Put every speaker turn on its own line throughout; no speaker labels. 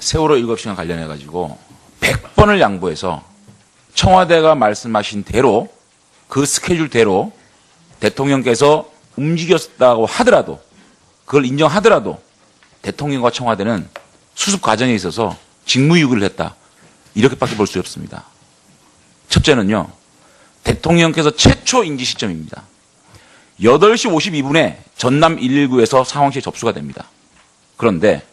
세월호 7시간 관련해가지고 100번을 양보해서 청와대가 말씀하신 대로 그 스케줄대로 대통령께서 움직였다고 하더라도 그걸 인정하더라도 대통령과 청와대는 수습 과정에 있어서 직무유기를 했다. 이렇게밖에 볼 수 없습니다. 첫째는요. 대통령께서 최초 인지 시점입니다. 8시 52분에 전남 119에서 상황실 접수가 됩니다. 그런데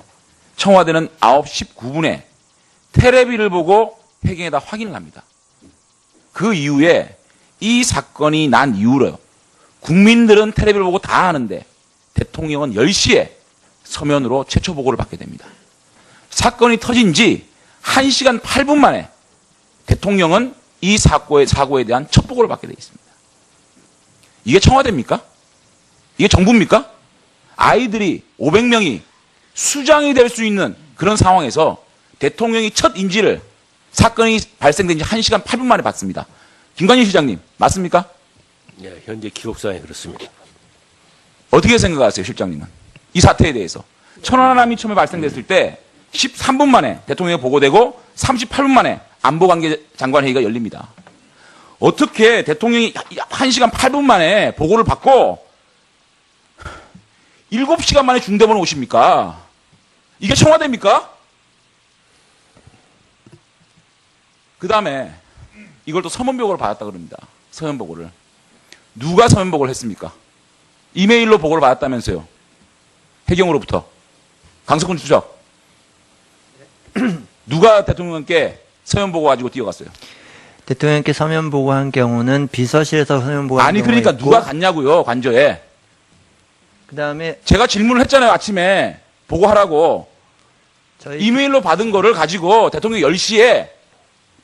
청와대는 9시 19분에 테레비를 보고 회경에다 확인을 합니다. 그 이후에 이 사건이 난 이후로요. 국민들은 테레비를 보고 다 아는데 대통령은 10시에 서면으로 최초 보고를 받게 됩니다. 사건이 터진 지 1시간 8분 만에 대통령은 이 사고에 대한 첫 보고를 받게 되어 있습니다. 이게 청와대입니까? 이게 정부입니까? 아이들이 500명이 수장이 될 수 있는 그런 상황에서 대통령이 첫 인지를 사건이 발생된 지 1시간 8분 만에 받습니다. 김관진 실장님, 맞습니까?
네, 현재 기록상에 그렇습니다.
어떻게 생각하세요, 실장님은? 이 사태에 대해서. 천안함이 처음에 발생됐을 때 13분 만에 대통령이 보고되고 38분 만에 안보관계장관회의가 열립니다. 어떻게 대통령이 1시간 8분 만에 보고를 받고 7시간 만에 중대본을 오십니까? 이게 청와대입니까? 그 다음에 이걸 또 서면보고를 받았다 그럽니다. 서면보고를. 누가 서면보고를 했습니까? 이메일로 보고를 받았다면서요. 해경으로부터. 강석훈 수석. 누가 대통령께 서면보고 가지고 뛰어갔어요?
대통령께 서면 보고한 경우는 비서실에서 서면 보고한
아니
경우가
그러니까
있고,
누가 갔냐고요, 관저에.
그다음에
제가 질문을 했잖아요, 아침에. 보고하라고.
저희
이메일로 받은 거를 가지고 대통령이 10시에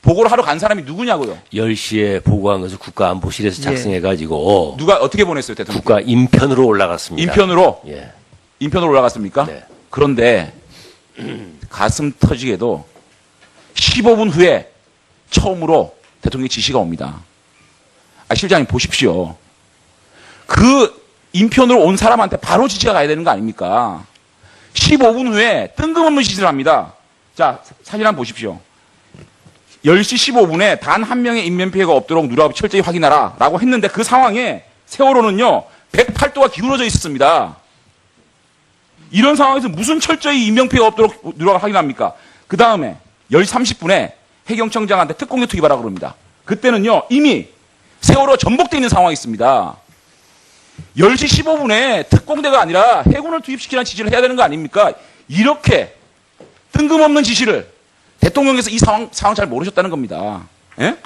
보고를 하러 간 사람이 누구냐고요.
10시에 보고한 것을 국가안보실에서
예.
작성해가지고
누가 어떻게 보냈어요, 대통령?
국가 인편으로 올라갔습니다.
인편으로?
예.
인편으로 올라갔습니까?
네.
그런데 가슴 터지게도 15분 후에 처음으로 대통령의 지시가 옵니다. 실장님 보십시오. 그 인편으로 온 사람한테 바로 지시가 가야 되는 거 아닙니까? 15분 후에 뜬금없는 지시를 합니다. 자, 사진 한번 보십시오. 10시 15분에 단 한 명의 인면피해가 없도록 누락 철저히 확인하라 라고 했는데 그 상황에 세월호는요 108도가 기울어져 있었습니다. 이런 상황에서 무슨 철저히 인명피해가 없도록 누락을 확인합니까? 그 다음에 10시 30분에 해경청장한테 특공대 투입하라고 그럽니다. 그때는요 이미 세월호 전복되어 있는 상황이 있습니다. 10시 15분에 특공대가 아니라 해군을 투입시키라는 지시를 해야 되는 거 아닙니까? 이렇게 뜬금없는 지시를 대통령께서 이 상황 잘 모르셨다는 겁니다. 예?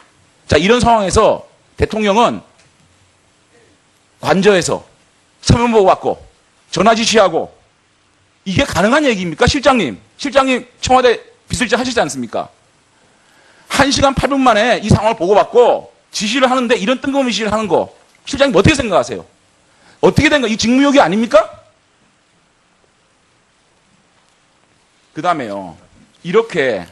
자, 이런 상황에서 대통령은 관저에서 서면 보고 받고 전화 지시하고 이게 가능한 얘기입니까? 실장님 청와대 비서실장 하시지 않습니까? 1시간 8분 만에 이 상황을 보고받고 지시를 하는데 이런 뜬금없는 지시를 하는 거 실장님 어떻게 생각하세요? 어떻게 된 거? 이 직무유기 아닙니까? 그 다음에요. 이렇게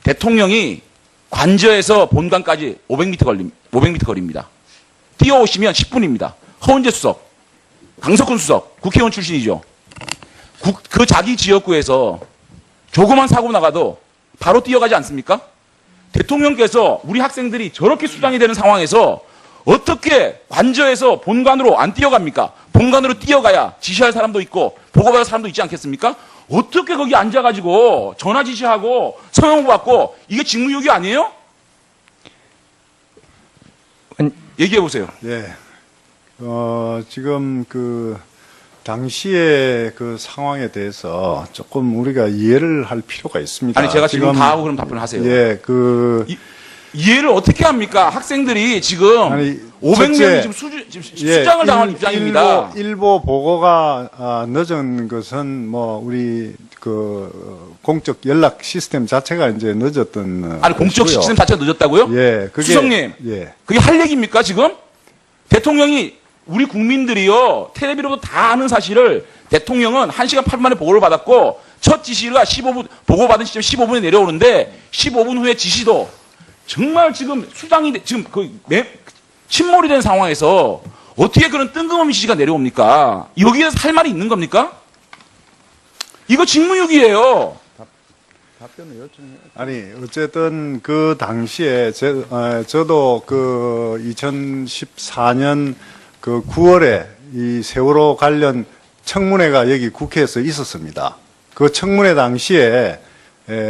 대통령이 관저에서 본관까지 500m 거리입니다. 뛰어오시면 10분입니다. 허은재 수석, 강석훈 수석, 국회의원 출신이죠. 그 자기 지역구에서 조그만 사고 나가도 바로 뛰어가지 않습니까? 대통령께서 우리 학생들이 저렇게 수장이 되는 상황에서 어떻게 관저에서 본관으로 안 뛰어갑니까? 본관으로 뛰어가야 지시할 사람도 있고 보고받을 사람도 있지 않겠습니까? 어떻게 거기 앉아가지고 전화 지시하고 서명 받고 이게 직무유기 아니에요? 얘기해 보세요.
네. 지금 그 당시의 그 상황에 대해서 조금 우리가 이해를 할 필요가 있습니다.
아니 제가 지금 다 하고 그럼 답변을 하세요.
예,
이해를 어떻게 합니까? 학생들이 지금
아니,
500명이 지금 수장을 당한 입장입니다.
일부 보고가 늦은 것은 뭐 우리 그 공적 연락 시스템 자체가 이제 늦었던
아니 공적
것이고요.
시스템 자체가 늦었다고요?
예, 그게
수석님,
예.
그게 할 얘기입니까 지금? 대통령이 우리 국민들이요 텔레비로도 다 아는 사실을 대통령은 1시간 8분 만에 보고를 받았고 첫 지시가 15분 보고받은 시점 15분에 내려오는데 15분 후에 지시도 정말 지금 수장이 지금 침몰이 된 상황에서 어떻게 그런 뜬금없는 지시가 내려옵니까? 여기에서 할 말이 있는 겁니까? 이거 직무유기예요.
아니 어쨌든 그 당시에 저도 그 2014년 그 9월에 이 세월호 관련 청문회가 여기 국회에서 있었습니다. 그 청문회 당시에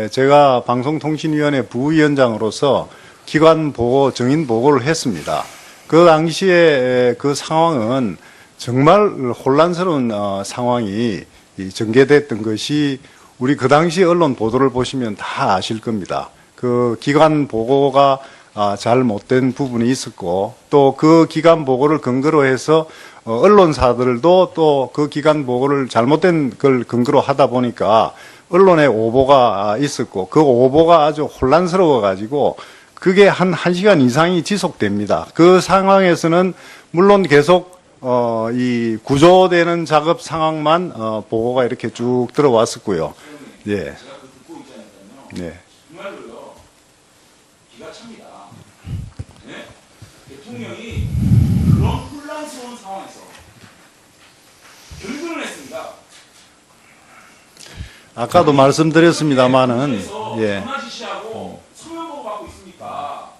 제가 방송통신위원회 부위원장으로서 기관 보고, 정인 보고를 했습니다. 그 당시에 그 상황은 정말 혼란스러운 상황이 전개됐던 것이 우리 그 당시 언론 보도를 보시면 다 아실 겁니다. 그 기관 보고가 잘 못된 부분이 있었고 또 그 기관 보고를 근거로 해서 언론사들도 또 그 기관 보고를 잘못된 걸 근거로 하다 보니까 언론에 오보가 있었고 그 오보가 아주 혼란스러워 가지고 그게 한 1시간 이상이 지속됩니다. 그 상황에서는 물론 계속 이 구조되는 작업 상황만 보고가 이렇게 쭉 들어왔었고요. 예. 네.
정말로요. 기가 찹니다. 네? 대통령이 그런 혼란스러운 상황에서 결근을 했습니다.
아까도 말씀드렸습니다마는 예.
전화 지시하고 서면 보고 받고 있으니까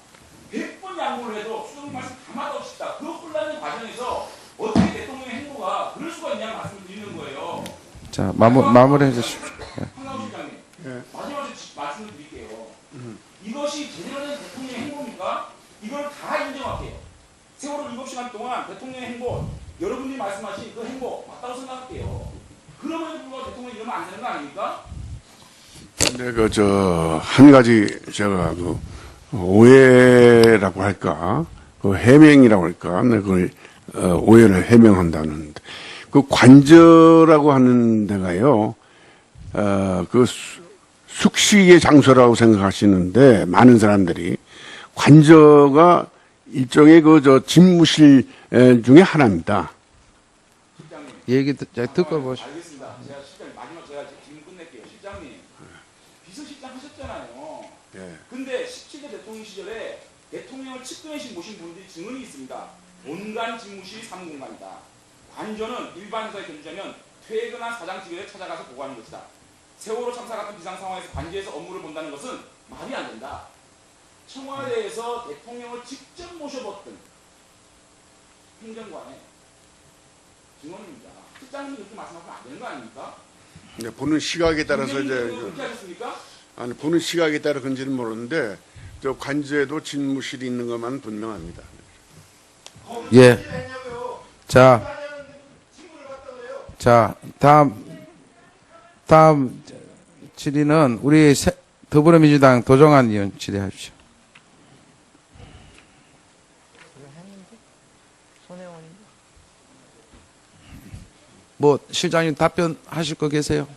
100번 양보를 해도 수정 말씀 가마도 없이 다 그 혼란의 과정에서 어떻게 대통령의 행보가 그럴 수가 있냐는 말씀을 드리는 거예요.
자, 마무리해 주십시오.
황교안 실장님, 마지막으로 말씀을 드릴게요. 이것이 제대로 된 대통령의 행보입니까? 이걸 다 인정할게요. 세월호 7시간 동안 대통령의 행보, 여러분들이 말씀하신 그 행보 맞다고 생각할게요. 그럼에도 불구하고 대통령이 이러면 안 되는 거 아닙니까?
근데 한 가지 제가 오해라고 할까, 해명이라고 할까, 그걸 오해를 해명한다는 그 관저라고 하는 데가요, 숙식의 장소라고 생각하시는데 많은 사람들이 관저가 일종의 집무실 중에 하나입니다.
얘기 듣고 보시오.
알겠습니다. 제가 실장님 마지막 제가 질문 끝낼게요. 실장님 비서실장 하셨잖아요.
예.
근데 17대 대통령 시절에 대통령을 측근해신 모신 분들이 증언이 있습니다. 본관 집무실이 사무공간이다. 관저는 일반에서 견주자면 퇴근한 사장직원에 찾아가서 보고하는 것이다. 세월호 참사 같은 비상 상황에서 관저에서 업무를 본다는 것은 말이 안 된다. 청와대에서 대통령을 직접 모셔봤던 행정관의 증언입니다. 실장님이 그렇게 말씀하시면 안 되는 거 아닙니까?
네, 보는 시각에 따라서
그렇게 하셨습니까?
아니 보는 시각에 따라 그런지는 모르는데 저 관저에도 집무실이 있는 것만 분명합니다.
예. 자, 다음 질의는 우리 더불어민주당 도정환 의원 질의하십시오. 뭐 실장님 답변하실 거 계세요?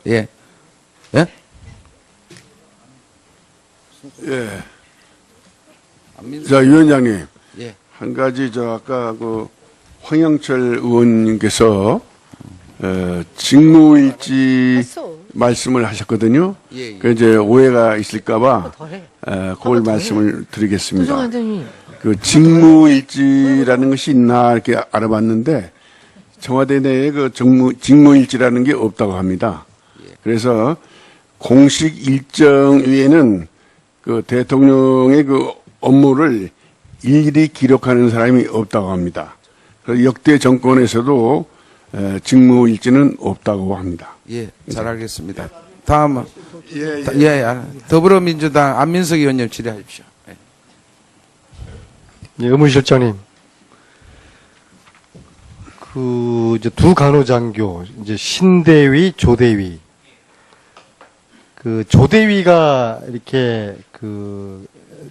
예. 예?
예. 자, 위원장님.
예.
한 가지 아까 황영철 의원님께서 직무일지 말씀을 하셨거든요.
예, 예.
그 이제 오해가 있을까봐 그걸 말씀을 드리겠습니다. 그 직무일지라는 것이 있나 이렇게 알아봤는데 청와대 내에 직무일지라는 게 없다고 합니다. 그래서 공식 일정 외에는 그 대통령의 그 업무를 일일이 기록하는 사람이 없다고 합니다. 그래서 역대 정권에서도 직무일지는 없다고 합니다.
예, 잘 알겠습니다. 다음은
예.
더불어민주당 안민석 의원님 질의하십시오. 예.
예, 의무실장님. 이제 두 간호장교, 이제 신대위, 조대위. 조대위가 이렇게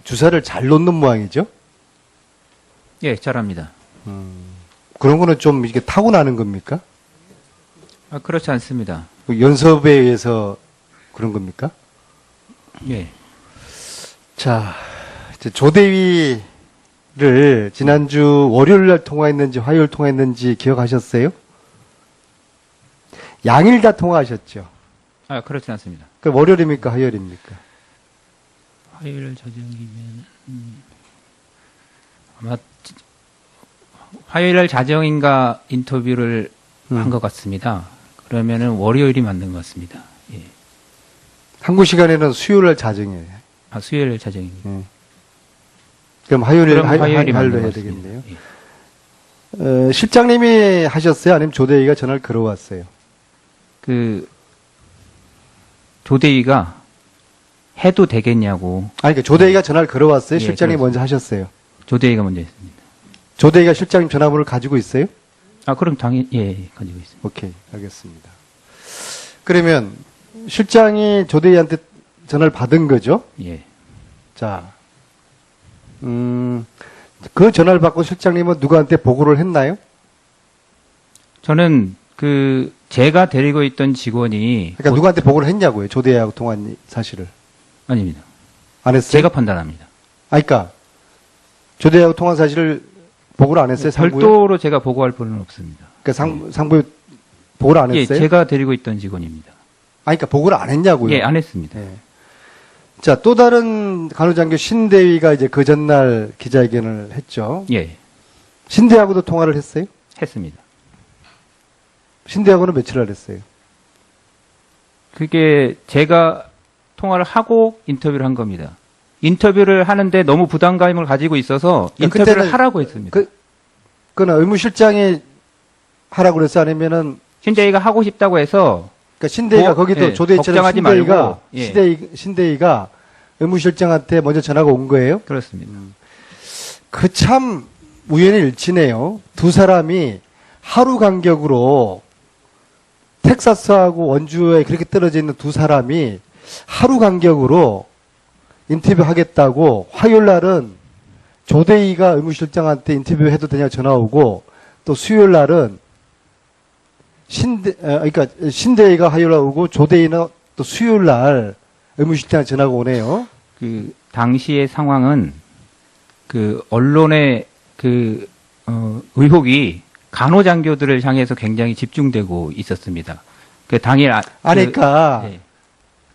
주사를 잘 놓는 모양이죠?
예, 잘합니다.
그런 거는 좀 이게 타고나는 겁니까?
그렇지 않습니다.
연습에 의해서 그런 겁니까?
예.
자, 이제 조대위를 지난주 월요일 날 통화했는지 화요일 통화했는지 기억하셨어요? 양일 다 통화하셨죠?
그렇지 않습니다.
월요일입니까? 화요일입니까?
화요일 자정이면, 아마, 화요일 자정인가 인터뷰를 한 것 같습니다. 그러면은 월요일이 맞는 것 같습니다. 예.
한국 시간에는 수요일 자정이에요.
아, 수요일 자정입니다.
그럼 화요일에
그럼 화요일이
화요일로
맞는
해야
것 같습니다.
되겠네요.
예.
실장님이 하셨어요? 아니면 조대희가 전화를 걸어왔어요?
조대희가 해도 되겠냐고.
아니, 그러니까 조대희가 전화를 걸어왔어요?
예,
실장님이
그렇습니다.
먼저 하셨어요?
조대희가 먼저 했습니다.
조대희가 실장님 전화번호를 가지고 있어요?
아, 그럼 당연히, 예, 가지고 있습니다.
오케이, 알겠습니다. 그러면 실장이 조대희한테 전화를 받은 거죠?
예.
자, 그 전화를 받고 실장님은 누구한테 보고를 했나요?
저는 제가 데리고 있던 직원이.
그러니까 누구한테 보고를 했냐고요? 조대희하고 통한 사실을.
아닙니다.
안 했어요?
제가 판단합니다.
그러니까 조대희하고 통한 사실을 보고를 안 했어요? 상부에?
별도로 제가 보고할 필요는 없습니다.
그러니까 상부에 보고를 안
예,
했어요?
제가 데리고 있던 직원입니다.
그러니까 보고를 안 했냐고요?
예, 안 했습니다.
예. 자, 또 다른 간호장교 신대위가 이제 그 전날 기자회견을 했죠.
예,
신대하고도 통화를 했어요?
했습니다.
신대하고는 며칠 날 했어요?
그게 제가 통화를 하고 인터뷰를 한 겁니다. 인터뷰를 하는데 너무 부담감을 가지고 있어서 인터뷰를
그때는
하라고 했습니다.
그건 의무실장이 하라고 그랬어? 아니면은,
신대희가 하고 싶다고 해서
그러니까 신대위가 거기도
예,
조대희처럼
걱정하지
신대위가,
말고, 예.
신대위가 의무실장한테 먼저 전화가 온 거예요?
그렇습니다.
그 참 우연의 일치네요. 두 사람이 하루 간격으로 텍사스하고 원주에 그렇게 떨어져 있는 두 사람이 하루 간격으로 인터뷰 하겠다고 화요일 날은 조대희가 의무실장한테 인터뷰해도 되냐 전화 오고 또 수요일 날은 그러니까 신대희가 화요일 날 오고 조대희는 또 수요일 날 의무실장 전화가 오네요.
당시의 상황은 언론의 의혹이 간호장교들을 향해서 굉장히 집중되고 있었습니다. 당일
그러니까
네.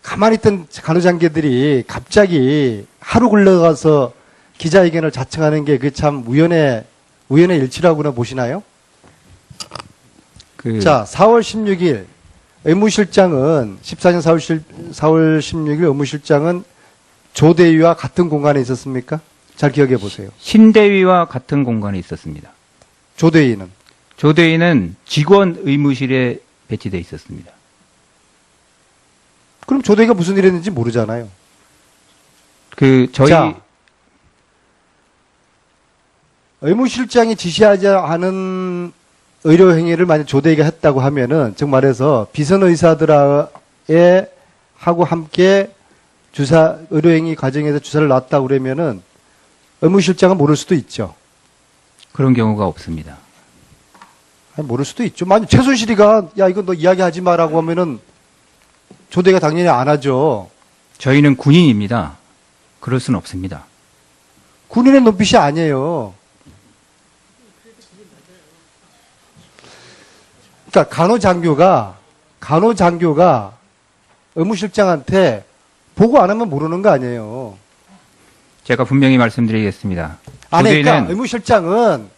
가만히 있던 간호장교들이 갑자기 하루 굴러가서 기자회견을 자청하는 게 그 참 우연의 일치라고나 보시나요? 자, 4월 16일 의무실장은 14년 4월 16일 의무실장은 조대위와 같은 공간에 있었습니까? 잘 기억해 보세요.
신대위와 같은 공간에 있었습니다.
조대위는
직원 의무실에 배치되어 있었습니다.
그럼 조대위가 무슨 일 했는지 모르잖아요.
저희
자, 의무실장이 지시하지 않은 의료 행위를 만약 조대위가 했다고 하면은 즉 말해서 비선 의사들하고 함께 의료 행위 과정에서 주사를 놨다고 그러면은 의무실장은 모를 수도 있죠.
그런 경우가 없습니다.
아니, 모를 수도 있죠. 만약 최순실이가 야 이거 너 이야기하지 마라고 하면은 조대위가 당연히 안 하죠.
저희는 군인입니다. 그럴 수는 없습니다.
군인의 눈빛이 아니에요. 그러니까 간호장교가 의무실장한테 보고 안 하면 모르는 거 아니에요.
제가 분명히 말씀드리겠습니다.
그러니까 의무실장은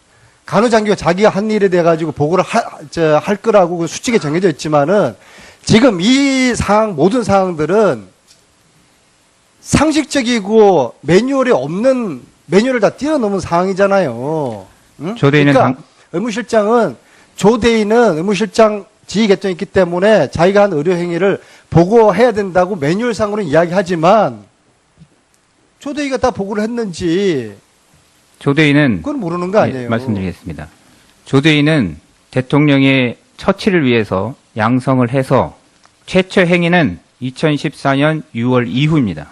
간호장교가 자기가 한 일에 대해 가지고 보고를 할 거라고 수칙에 정해져 있지만은 지금 이 모든 사항들은 상식적이고 매뉴얼에 없는 매뉴얼을 다 뛰어넘은 상황이잖아요. 응? 그러니까 조대위는 의무실장 지휘 개통이 있기 때문에 자기가 한 의료 행위를 보고해야 된다고 매뉴얼상으로는 이야기하지만 조대위가 다 보고를 했는지
조대위는
그건 모르는 거 아니에요.
말씀드리겠습니다. 조대위는 대통령의 처치를 위해서 양성을 해서 최초 행위는 2014년 6월 이후입니다.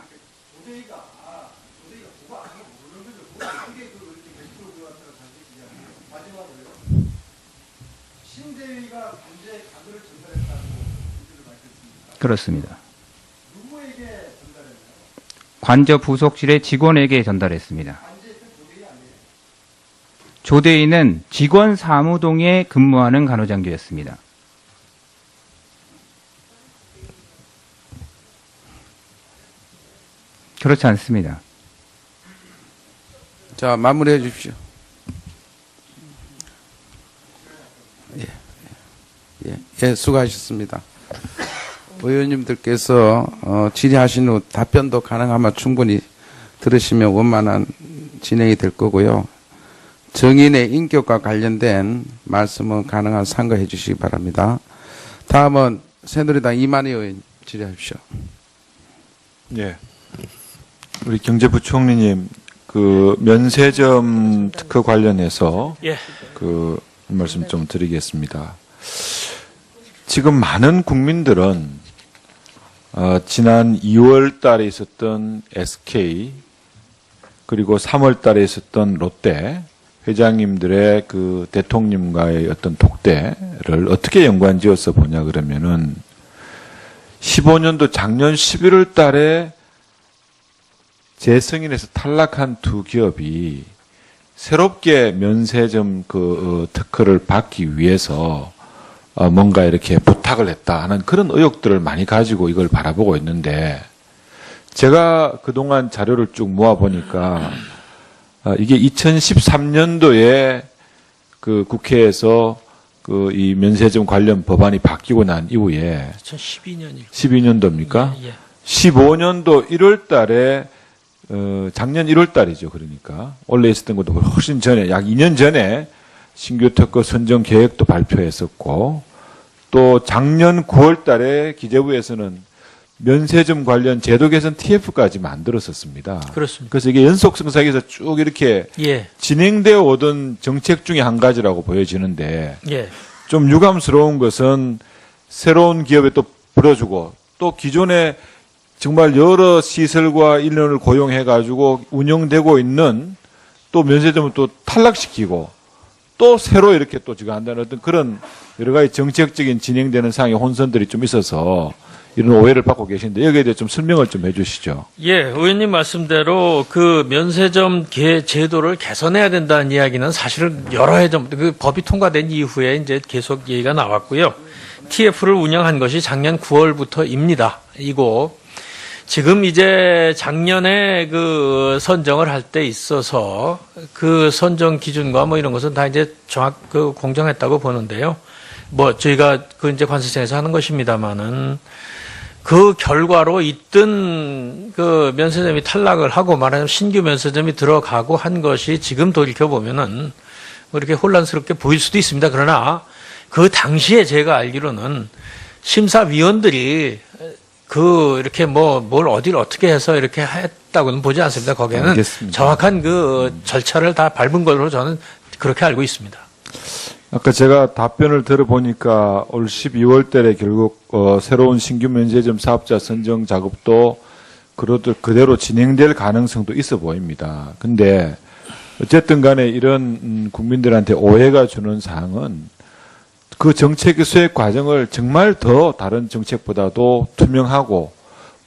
그렇습니다. 관저 부속실의 직원에게 전달했습니다. 조대위는 직원 사무동에 근무하는 간호장교였습니다. 그렇지 않습니다.
자, 마무리해 주십시오. 예, 수고하셨습니다. 의원님들께서 질의하신 후 답변도 가능하면 충분히 들으시면 원만한 진행이 될 거고요. 정인의 인격과 관련된 말씀은 가능한 상고해 주시기 바랍니다. 다음은 새누리당 이만희 의원 질의하십시오.
예. 우리 경제부총리님, 그 면세점 특허 관련해서 그 말씀 좀 드리겠습니다. 지금 많은 국민들은 지난 2월 달에 있었던 SK 그리고 3월 달에 있었던 롯데 회장님들의 그 대통령과의 어떤 독대를 어떻게 연관지어서 보냐 그러면은 15년도 작년 11월 달에 재승인에서 탈락한 두 기업이 새롭게 면세점 특허를 받기 위해서 뭔가 이렇게 부탁을 했다 하는 그런 의혹들을 많이 가지고 이걸 바라보고 있는데, 제가 그동안 자료를 쭉 모아보니까 이게 2013년도에 그 국회에서 그 이 면세점 관련 법안이 바뀌고 난 이후에 12년도입니까? 15년도 1월 달에 작년 1월 달이죠. 그러니까 원래 있었던 것도 훨씬 전에, 약 2년 전에 신규 특허 선정 계획도 발표했었고, 또 작년 9월 달에 기재부에서는 면세점 관련 제도 개선 TF까지 만들었었습니다.
그렇습니다.
그래서 이게 연속성사에서 쭉 이렇게 진행되어 오던 정책 중에 한 가지라고 보여지는데, 좀 유감스러운 것은 새로운 기업에 또 불어주고, 또 기존에 정말 여러 시설과 인력을 고용해가지고 운영되고 있는 또 면세점을 또 탈락시키고, 또 새로 이렇게 또 지금 한다는 어떤 그런 여러 가지 정책적인 진행되는 상황의 혼선들이 좀 있어서 이런 오해를 받고 계신데, 여기에 대해 좀 설명을 좀 해주시죠.
의원님 말씀대로 그 면세점 제도를 개선해야 된다는 이야기는 사실은 여러 해 전부터 그 법이 통과된 이후에 이제 계속 얘기가 나왔고요. TF를 운영한 것이 작년 9월부터입니다. 이고 지금 이제 작년에 그 선정을 할 때 있어서 그 선정 기준과 뭐 이런 것은 다 이제 공정했다고 보는데요. 뭐 저희가 그 이제 관세청에서 하는 것입니다만은 그 결과로 있던 그 면세점이 탈락을 하고 말하자면 신규 면세점이 들어가고 한 것이 지금 돌이켜 보면은 뭐 이렇게 혼란스럽게 보일 수도 있습니다. 그러나 그 당시에 제가 알기로는 심사위원들이 그 이렇게 뭐 뭘 어디를 어떻게 해서 이렇게 했다고는 보지 않습니다. 거기에는
알겠습니다.
정확한 그 절차를 다 밟은 걸로 저는 그렇게 알고 있습니다.
아까 제가 답변을 들어보니까 올 12월 달에 결국 새로운 신규 면세점 사업자 선정 작업도 그대로 진행될 가능성도 있어 보입니다. 근데 어쨌든 간에 이런 국민들한테 오해가 주는 사항은 그 정책의 수행 과정을 정말 더 다른 정책보다도 투명하고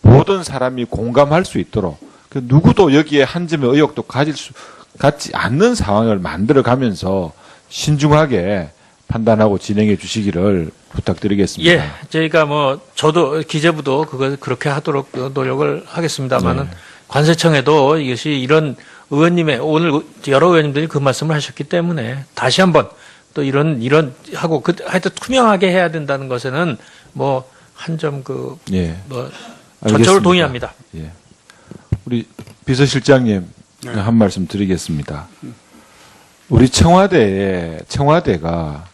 모든 사람이 공감할 수 있도록, 누구도 여기에 한 점의 의혹도 갖지 않는 상황을 만들어가면서 신중하게 판단하고 진행해 주시기를 부탁드리겠습니다.
저희가 뭐 저도 기재부도 그걸 그렇게 하도록 노력을 하겠습니다만은 관세청에도 이것이 이런 의원님의 오늘 여러 의원님들이 그 말씀을 하셨기 때문에 다시 한번 또 이런 하고 하여튼 투명하게 해야 된다는 것에는 뭐 한 점 뭐 전적으로 동의합니다.
우리 비서실장님 한 말씀 드리겠습니다. 우리 청와대가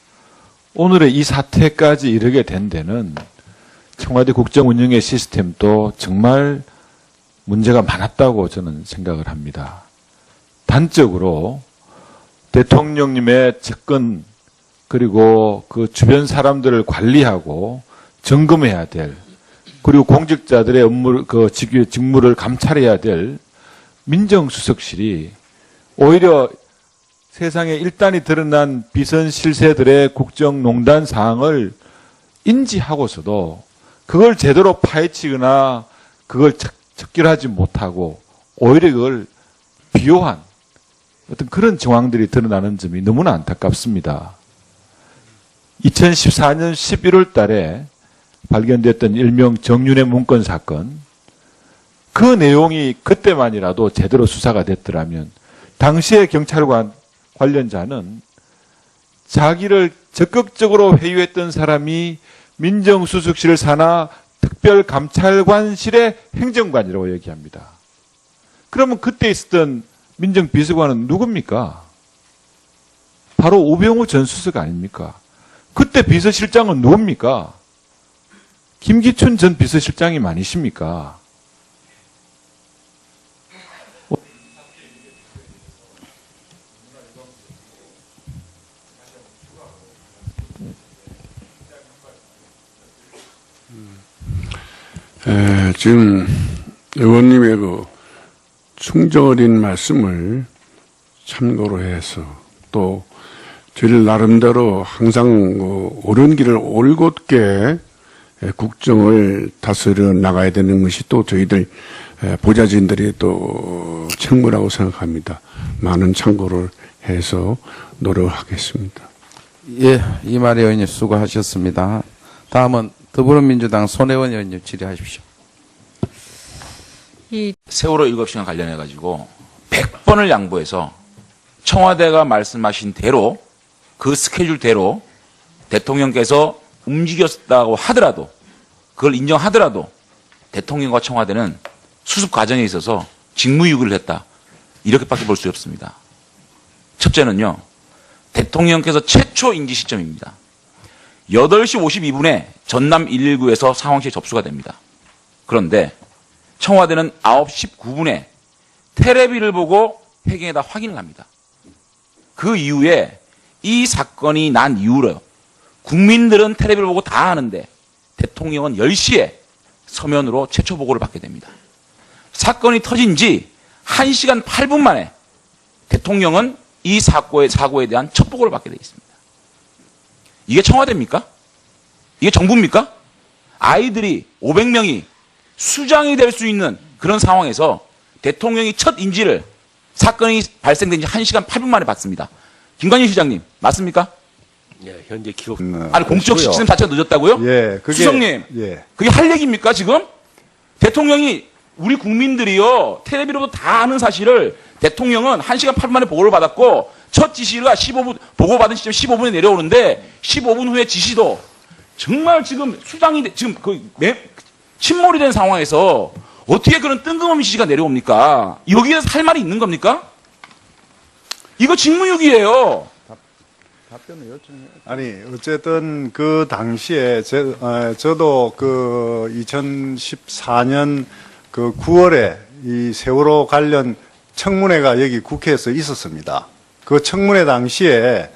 오늘의 이 사태까지 이르게 된 데는 청와대 국정운영의 시스템도 정말 문제가 많았다고 저는 생각을 합니다. 단적으로 대통령님의 접근, 그리고 그 주변 사람들을 관리하고 점검해야 될, 그리고 공직자들의 직무를 감찰해야 될 민정수석실이 오히려 세상에 일단이 드러난 비선 실세들의 국정농단 사항을 인지하고서도 그걸 제대로 파헤치거나 그걸 척결하지 못하고 오히려 그걸 비호한 어떤 그런 정황들이 드러나는 점이 너무나 안타깝습니다. 2014년 11월 달에 발견됐던 일명 정윤회 문건 사건, 그 내용이 그때만이라도 제대로 수사가 됐더라면 당시의 경찰관 관련자는 자기를 적극적으로 회유했던 사람이 민정수석실 산하 특별감찰관실의 행정관이라고 얘기합니다. 그러면 그때 있었던 민정비서관은 누굽니까? 바로 우병우 전 수석 아닙니까? 그때 비서실장은 누굽니까? 김기춘 전 비서실장이 아니십니까?
지금 의원님의 그 충정 어린 말씀을 참고로 해서 또 저희들 나름대로 항상 그 옳은 길을 올곧게 국정을 다스려 나가야 되는 것이 또 저희들 보좌진들이 또 책무라고 생각합니다. 많은 참고를 해서 노력하겠습니다.
예, 이마리 의원님 수고하셨습니다. 다음은 더불어민주당 손혜원 의원님 질의하십시오.
세월호 7시간 관련해가지고 100번을 양보해서 청와대가 말씀하신 대로 그 스케줄대로 대통령께서 움직였다고 하더라도 그걸 인정하더라도 대통령과 청와대는 수습 과정에 있어서 직무유기를 했다. 이렇게밖에 볼 수 없습니다. 첫째는요. 대통령께서 최초 인지 시점입니다. 8시 52분에 전남 119에서 상황실에 접수가 됩니다. 그런데 청와대는 9시 19분에 테레비를 보고 회경에다 확인을 합니다. 그 이후에 이 사건이 난 이후로요. 국민들은 테레비를 보고 다 아는데 대통령은 10시에 서면으로 최초 보고를 받게 됩니다. 사건이 터진 지 1시간 8분 만에 대통령은 이 사고에 대한 첫 보고를 받게 되어 있습니다. 이게 청와대입니까? 이게 정부입니까? 아이들이 500명이 수장이 될 수 있는 그런 상황에서 대통령이 첫 인지를 사건이 발생된 지 1시간 8분 만에 받습니다. 김관진 시장님 맞습니까?
예, 현재 기록.
아니 공적 시스템 자체가 늦었다고요?
예, 그게
수석님,
예.
그게 할 얘기입니까 지금? 대통령이 우리 국민들이요 텔레비로도 다 아는 사실을 대통령은 1시간 8분 만에 보고를 받았고 첫 지시가 15분 보고받은 시점 15분에 내려오는데 15분 후에 지시도 정말 지금 수장이 지금 침몰이 된 상황에서 어떻게 그런 뜬금없는 지시가 내려옵니까? 여기에서 할 말이 있는 겁니까? 이거 직무유기예요.
아니 어쨌든 그 당시에 저도 그 2014년 그 9월에 이 세월호 관련 청문회가 여기 국회에서 있었습니다. 그 청문회 당시에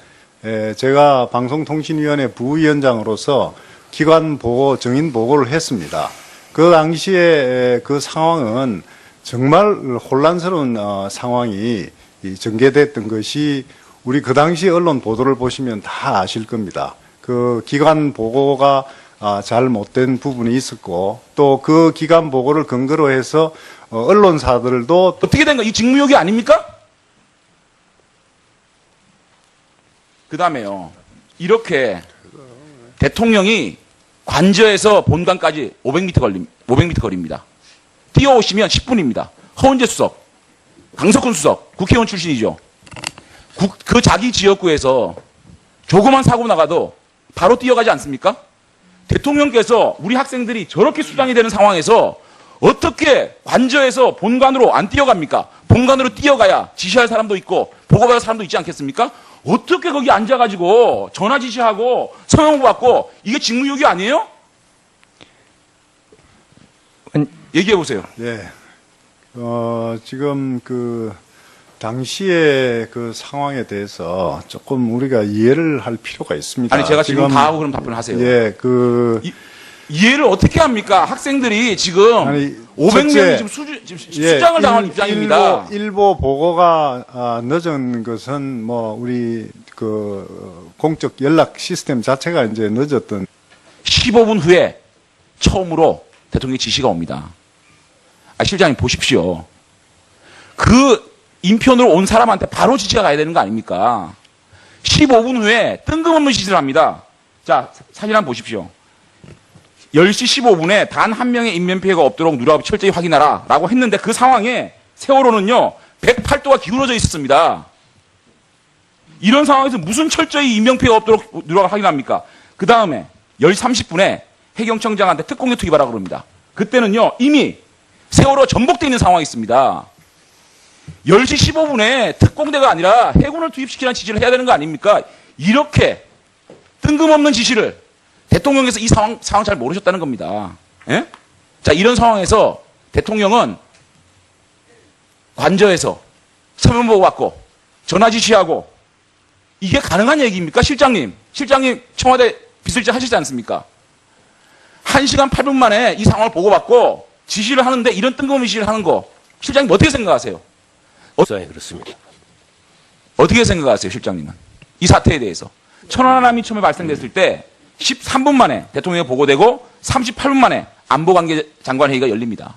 제가 방송통신위원회 부위원장으로서 기관 보고 정인 보고를 했습니다. 그 당시에 그 상황은 정말 혼란스러운 상황이 전개됐던 것이 우리 그 당시 언론 보도를 보시면 다 아실 겁니다. 그 기관 보고가 잘 못된 부분이 있었고 또 그 기관 보고를 근거로 해서 언론사들도
어떻게 된 거? 이 직무유기 아닙니까? 그 다음에요. 이렇게 대통령이 관저에서 본관까지 500m 거리입니다. 뛰어오시면 10분입니다. 허은재 수석, 강석훈 수석, 국회의원 출신이죠. 그 자기 지역구에서 조그만 사고 나가도 바로 뛰어가지 않습니까? 대통령께서 우리 학생들이 저렇게 수장이 되는 상황에서 어떻게 관저에서 본관으로 안 뛰어갑니까? 본관으로 뛰어가야 지시할 사람도 있고 보고받을 사람도 있지 않겠습니까? 어떻게 거기 앉아가지고 전화 지시하고 서명 받고 이게 직무유기 아니에요? 얘기해 보세요.
예. 지금 그 당시의 그 상황에 대해서 조금 우리가 이해를 할 필요가 있습니다.
아니 제가 지금 다 하고 그럼 답변하세요.
예,
이해를 어떻게 합니까? 학생들이 지금
아니,
500명이 지금 수장을 당한 입장입니다.
일부 보고가 늦은 것은 뭐 우리 그 공적 연락 시스템 자체가 이제 늦었던
15분 후에 처음으로 대통령의 지시가 옵니다. 실장님 보십시오. 그 인편으로 온 사람한테 바로 지시가 가야 되는 거 아닙니까? 15분 후에 뜬금없는 짓을 합니다. 자, 사진 한번 보십시오. 10시 15분에 단 한 명의 인면피해가 없도록 누락 철저히 확인하라 라고 했는데 그 상황에 세월호는요 108도가 기울어져 있었습니다. 이런 상황에서 무슨 철저히 인명피해가 없도록 누락을 확인합니까? 그 다음에 10시 30분에 해경청장한테 특공대 투입하라고 그럽니다. 그때는요, 이미 세월호 전복돼 있는 상황이 있습니다. 10시 15분에 특공대가 아니라 해군을 투입시키라는 지시를 해야 되는 거 아닙니까? 이렇게 뜬금없는 지시를 대통령께서 이 상황 잘 모르셨다는 겁니다. 예? 자, 이런 상황에서 대통령은 관저에서 서면 보고 받고 전화 지시하고 이게 가능한 얘기입니까? 실장님 청와대 비서실장 하시지 않습니까? 1시간 8분 만에 이 상황을 보고받고 지시를 하는데 이런 뜬금없는 지시를 하는 거 실장님 어떻게 생각하세요?
네, 그렇습니다.
어떻게 생각하세요, 실장님은? 이 사태에 대해서. 천안함이 처음에 발생됐을 때 13분 만에 대통령이 보고되고 38분 만에 안보관계장관 회의가 열립니다.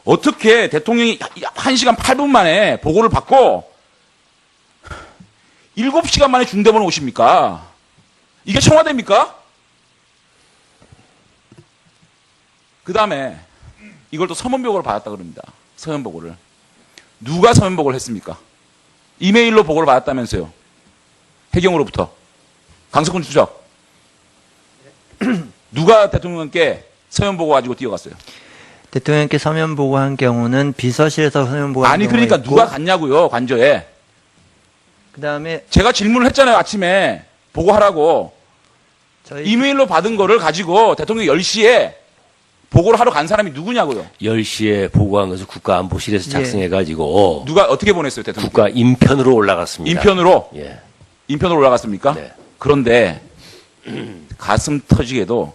어떻게 대통령이 1시간 8분 만에 보고를 받고 7시간 만에 중대본을 오십니까? 이게 청와대입니까? 그 다음에 이걸 또 서면보고를 받았다 그럽니다. 서면보고를. 누가 서면보고를 했습니까? 이메일로 보고를 받았다면서요. 해경으로부터. 강석훈 수석. 누가 대통령께 서면보고 가지고 뛰어갔어요?
대통령께 서면 보고한 경우는 비서실에서 서면 보고한
아니
경우가
그러니까
있고,
누가 갔냐고요, 관저에.
그다음에
제가 질문을 했잖아요, 아침에. 보고하라고.
저희
이메일로 받은 거를 가지고 대통령 10시에 보고를 하러 간 사람이 누구냐고요.
10시에 보고한 것을 국가안보실에서
예.
작성해가지고
누가 어떻게 보냈어요, 대통령?
국가 인편으로 올라갔습니다.
인편으로?
예.
인편으로 올라갔습니까?
네.
그런데 가슴 터지게도